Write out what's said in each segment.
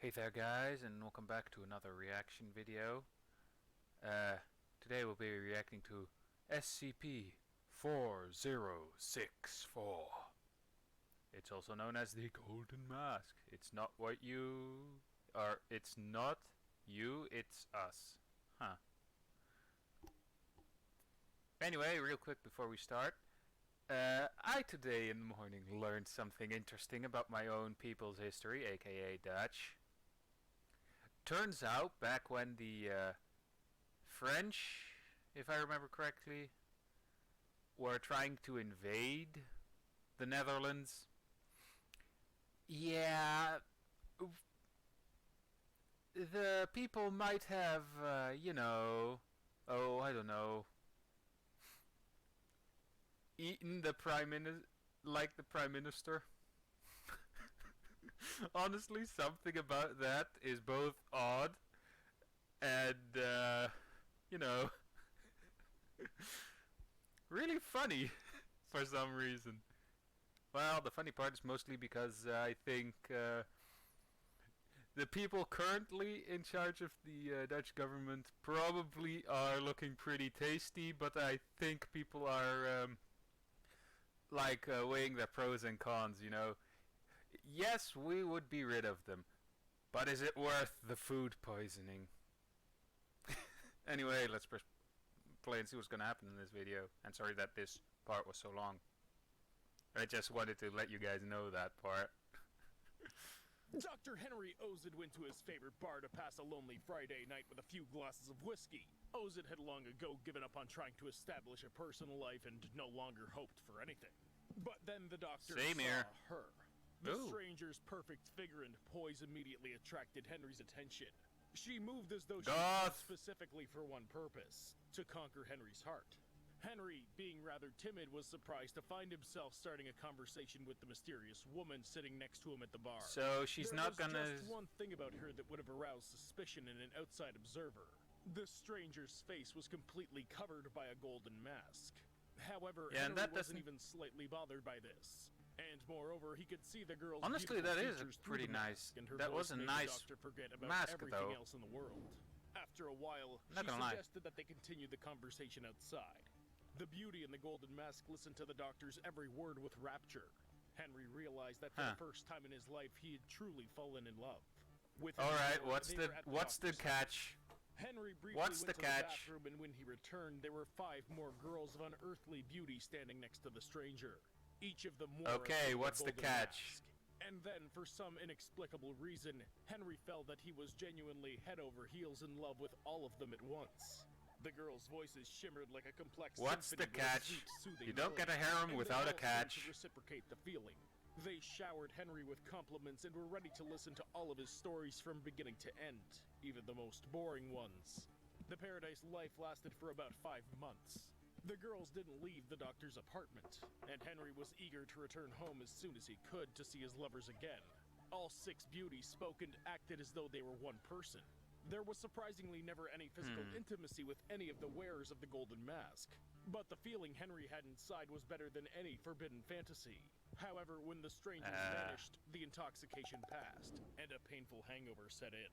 Hey there guys, and welcome back to another reaction video. Today we'll be reacting to SCP-4064. It's also known as the Golden Mask. It's not what you... or it's not you, it's us. Huh. Anyway, real quick before we start. I today in the morning learned something interesting about my own people's history, aka Dutch. Turns out, back when the French, if I remember correctly, were trying to invade the Netherlands, yeah, the people might have, I don't know, eaten the the Prime Minister. Honestly, something about that is both odd and, really funny for some reason. Well, the funny part is mostly because I think the people currently in charge of the Dutch government probably are looking pretty tasty, but I think people are weighing their pros and cons, Yes, we would be rid of them, but is it worth the food poisoning? Anyway, let's play and see what's going to happen in this video. And sorry that this part was so long. I just wanted to let you guys know that part. Dr. Henry Ozid went to his favorite bar to pass a lonely Friday night with a few glasses of whiskey. Ozid had long ago given up on trying to establish a personal life and no longer hoped for anything. But then the doctor saw her. The stranger's perfect figure and poise immediately attracted Henry's attention. She moved as though she was specifically for one purpose, to conquer Henry's heart. Henry, being rather timid, was surprised to find himself starting a conversation with the mysterious woman sitting next to him at the bar. So she's not gonna... There was just one thing about her that would have aroused suspicion in an outside observer. The stranger's face was completely covered by a golden mask. However, Henry wasn't even slightly bothered by this. And moreover, he could see the girl's honestly, that is pretty nice. That was a nice forget about mask, everything though. else in the world. After a while, she suggested that they continue the conversation outside. The beauty in the golden mask listened to the doctor's every word with rapture. Henry realized that for the first time in his life, he had truly fallen in love. Alright, what's the catch? Henry briefly went to the bathroom, and when he returned, there were 5 more girls of unearthly beauty standing next to the stranger. Each of them more what's the catch? Mask. And then, for some inexplicable reason, Henry felt that he was genuinely head over heels in love with all of them at once. The girls' voices shimmered like a complex What's the catch? You don't get a harem without a catch. To reciprocate the feeling. They showered Henry with compliments and were ready to listen to all of his stories from beginning to end, even the most boring ones. The paradise life lasted for about 5 months. The girls didn't leave the doctor's apartment, and Henry was eager to return home as soon as he could to see his lovers again. All 6 beauties spoke and acted as though they were one person. There was surprisingly never any physical intimacy with any of the wearers of the golden mask, but the feeling Henry had inside was better than any forbidden fantasy. However, when the strangers vanished, the intoxication passed, and a painful hangover set in.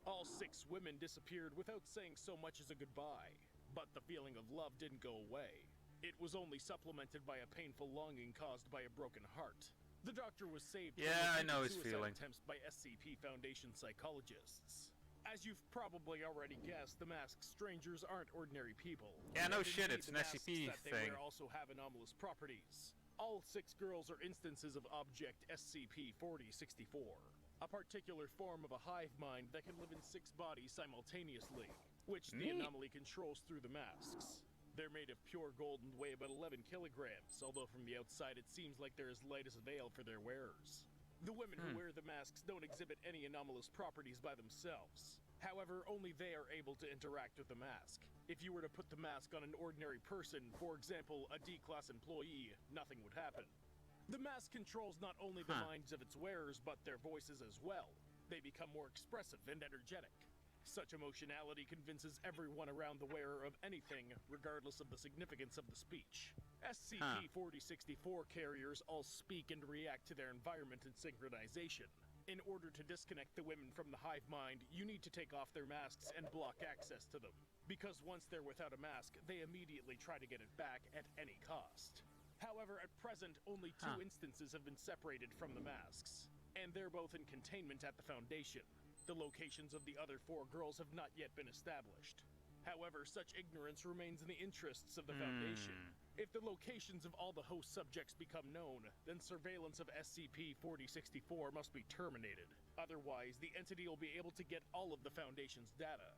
All 6 women disappeared without saying so much as a goodbye. But the feeling of love didn't go away. It was only supplemented by a painful longing caused by a broken heart. The doctor was saved from I know his feeling. attempts by SCP Foundation psychologists. As you've probably already guessed, the masked strangers aren't ordinary people. Yeah, no shit, it's an SCP that thing. They also have anomalous properties. All 6 girls are instances of object SCP-4064. A particular form of a hive mind that can live in 6 bodies simultaneously, which the anomaly controls through the masks. They're made of pure gold and weigh about 11 kilograms, although from the outside it seems like they're as light as a veil for their wearers. The women who wear the masks don't exhibit any anomalous properties by themselves. However, only they are able to interact with the mask. If you were to put the mask on an ordinary person, for example, a D-class employee, nothing would happen. The mask controls not only the minds of its wearers, but their voices as well. They become more expressive and energetic. Such emotionality convinces everyone around the wearer of anything, regardless of the significance of the speech. SCP-4064 carriers all speak and react to their environment in synchronization. In order to disconnect the women from the hive mind, you need to take off their masks and block access to them. Because once they're without a mask, they immediately try to get it back at any cost. However, at present, only 2 instances have been separated from the masks, and they're both in containment at the Foundation. The locations of the other 4 girls have not yet been established. However, such ignorance remains in the interests of the Foundation. If the locations of all the host subjects become known, then surveillance of SCP-4064 must be terminated. Otherwise, the entity will be able to get all of the Foundation's data.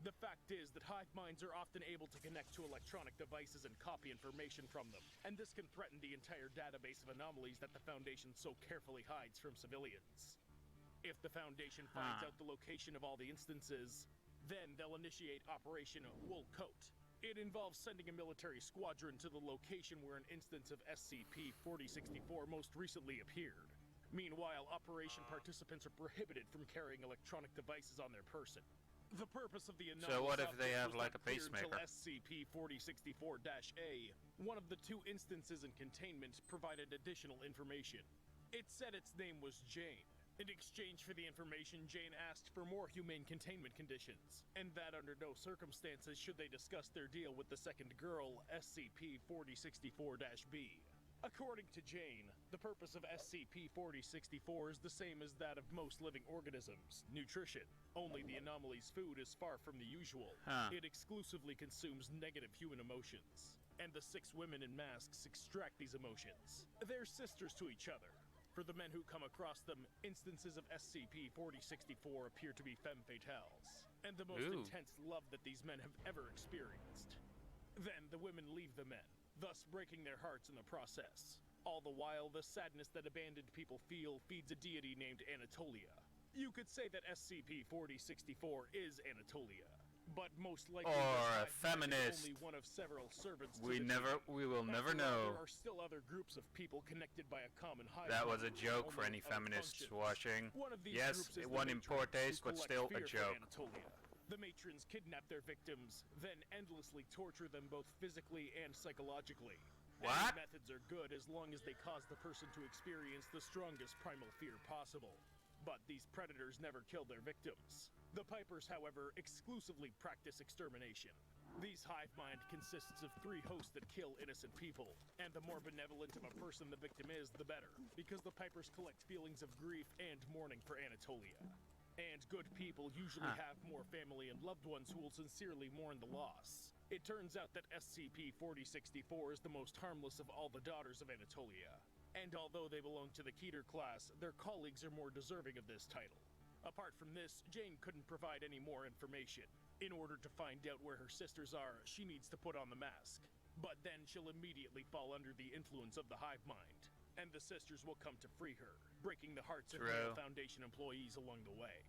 The fact is that hive minds are often able to connect to electronic devices and copy information from them, and this can threaten the entire database of anomalies that the Foundation so carefully hides from civilians. If the Foundation finds out the location of all the instances, then they'll initiate Operation Wool Coat. It involves sending a military squadron to the location where an instance of SCP-4064 most recently appeared. Meanwhile, operation participants are prohibited from carrying electronic devices on their person. The purpose of the anomalous So what if they object have was like not a clear until pacemaker? SCP-4064-A, one of the 2 instances in containment, provided additional information. It said its name was Jane. In exchange for the information, Jane asked for more humane containment conditions, and that under no circumstances should they discuss their deal with the second girl, SCP-4064-B. According to Jane, the purpose of SCP-4064 is the same as that of most living organisms, nutrition. Only the anomaly's food is far from the usual. It exclusively consumes negative human emotions, and the 6 women in masks extract these emotions. They're sisters to each other. For the men who come across them, instances of SCP-4064 appear to be femme fatales, and the most intense love that these men have ever experienced. Then the women leave the men, thus breaking their hearts in the process. All the while, the sadness that abandoned people feel feeds a deity named Anatolia. You could say that SCP-4064 is Anatolia, but most likely Or a this hive mind is feminist. only one of several servants to We the will deity. never After all, know. There are still other groups of people connected by a common hive That was a mind, joke for only any other feminists functions. watching. One of these Yes, groups is it the won in matrons, poor who taste, but collect still a fear from joke. Anatolia. The matrons kidnap their victims, then endlessly torture them both physically and psychologically. What? Any methods are good as long as they cause the person to experience the strongest primal fear possible. But these predators never kill their victims. The Pipers, however, exclusively practice extermination. These hive mind consists of 3 hosts that kill innocent people, and the more benevolent of a person the victim is, the better, because the Pipers collect feelings of grief and mourning for Anatolia. And good people usually have more family and loved ones who will sincerely mourn the loss. It turns out that SCP-4064 is the most harmless of all the daughters of Anatolia. And although they belong to the Keter class, their colleagues are more deserving of this title. Apart from this, Jane couldn't provide any more information. In order to find out where her sisters are, she needs to put on the mask. But then she'll immediately fall under the influence of the hive mind, and the sisters will come to free her, breaking the hearts of male Foundation employees along the way.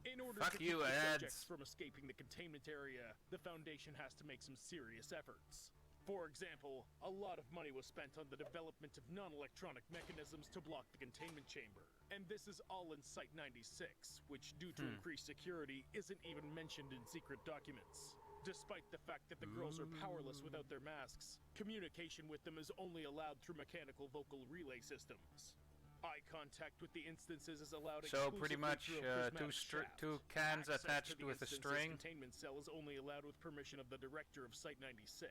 In order to keep the subjects from escaping the containment area, the Foundation has to make some serious efforts. For example, a lot of money was spent on the development of non-electronic mechanisms to block the containment chamber. And this is all in Site-96, which, due to increased security, isn't even mentioned in secret documents. Despite the fact that the girls are powerless without their masks, communication with them is only allowed through mechanical vocal relay systems. Eye contact with the instances is allowed So exclusively pretty much through a prismatic 2 shaft. cans Access attached to the with a instance's string. containment cell is only allowed with permission of the director of Site-96.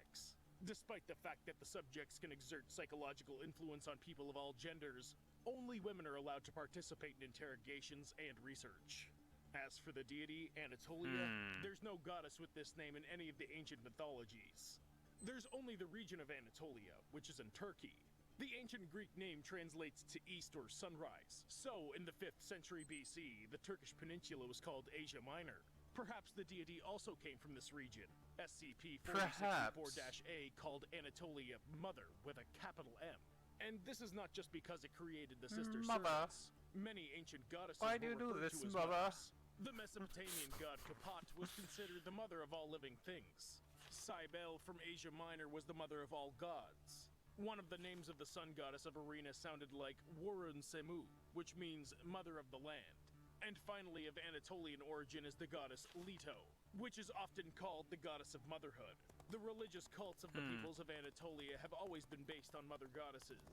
Despite the fact that the subjects can exert psychological influence on people of all genders, only women are allowed to participate in interrogations and research. As for the deity, Anatolia, there's no goddess with this name in any of the ancient mythologies. There's only the region of Anatolia, which is in Turkey. The ancient Greek name translates to east or sunrise, so in the 5th century BC, the Turkish peninsula was called Asia Minor. Perhaps the deity also came from this region. SCP-4064-A called Anatolia Mother with a capital M. And this is not just because it created the sister Mother. servants. Many ancient goddesses Why do were you do referred this, to as Mother? mothers. The Mesopotamian god Kapat was considered the mother of all living things. Cybele from Asia Minor was the mother of all gods. One of the names of the sun goddess of Arena sounded like Warun Semu, which means mother of the land. And finally, of Anatolian origin is the goddess Leto, which is often called the goddess of motherhood. The religious cults of the peoples of Anatolia have always been based on mother goddesses.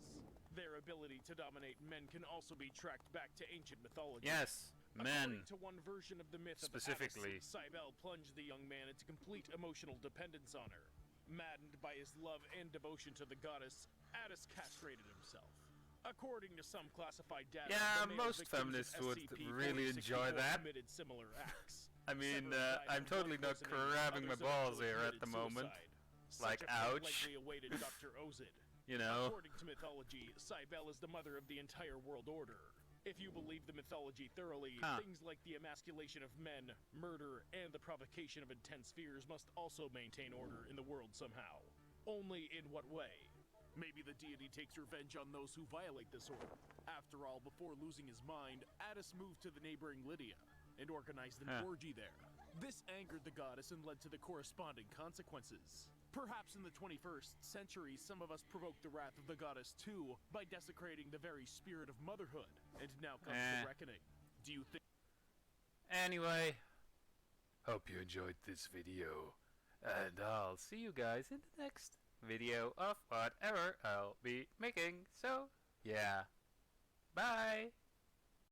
Their ability to dominate men can also be tracked back to ancient mythology. Yes, men. According to one version of the myth Specifically. of Attis, Cybele plunged the young man into complete emotional dependence on her. Maddened by his love and devotion to the goddess, Attis castrated himself. According to some classified data, Yeah, the male most victims feminists of would SCP really enjoy 4064 that. committed similar acts. I mean, Several died I'm of totally not drug poisoning, grabbing my others balls eventually here at the committed moment. suicide. Like, Such a fate ouch. likely awaited Dr. Ozid. You know? According to mythology, Cybele is the mother of the entire world order. If you believe the mythology thoroughly, things like the emasculation of men, murder, and the provocation of intense fears must also maintain order in the world somehow. Only in what way? Maybe the deity takes revenge on those who violate this order. After all, before losing his mind, Attis moved to the neighboring Lydia and organized an orgy there. This angered the goddess and led to the corresponding consequences. Perhaps in the 21st century, some of us provoked the wrath of the goddess too by desecrating the very spirit of motherhood. And now comes the reckoning. Do you think... Anyway, hope you enjoyed this video. And I'll see you guys in the next video of whatever I'll be making. So, yeah. Bye!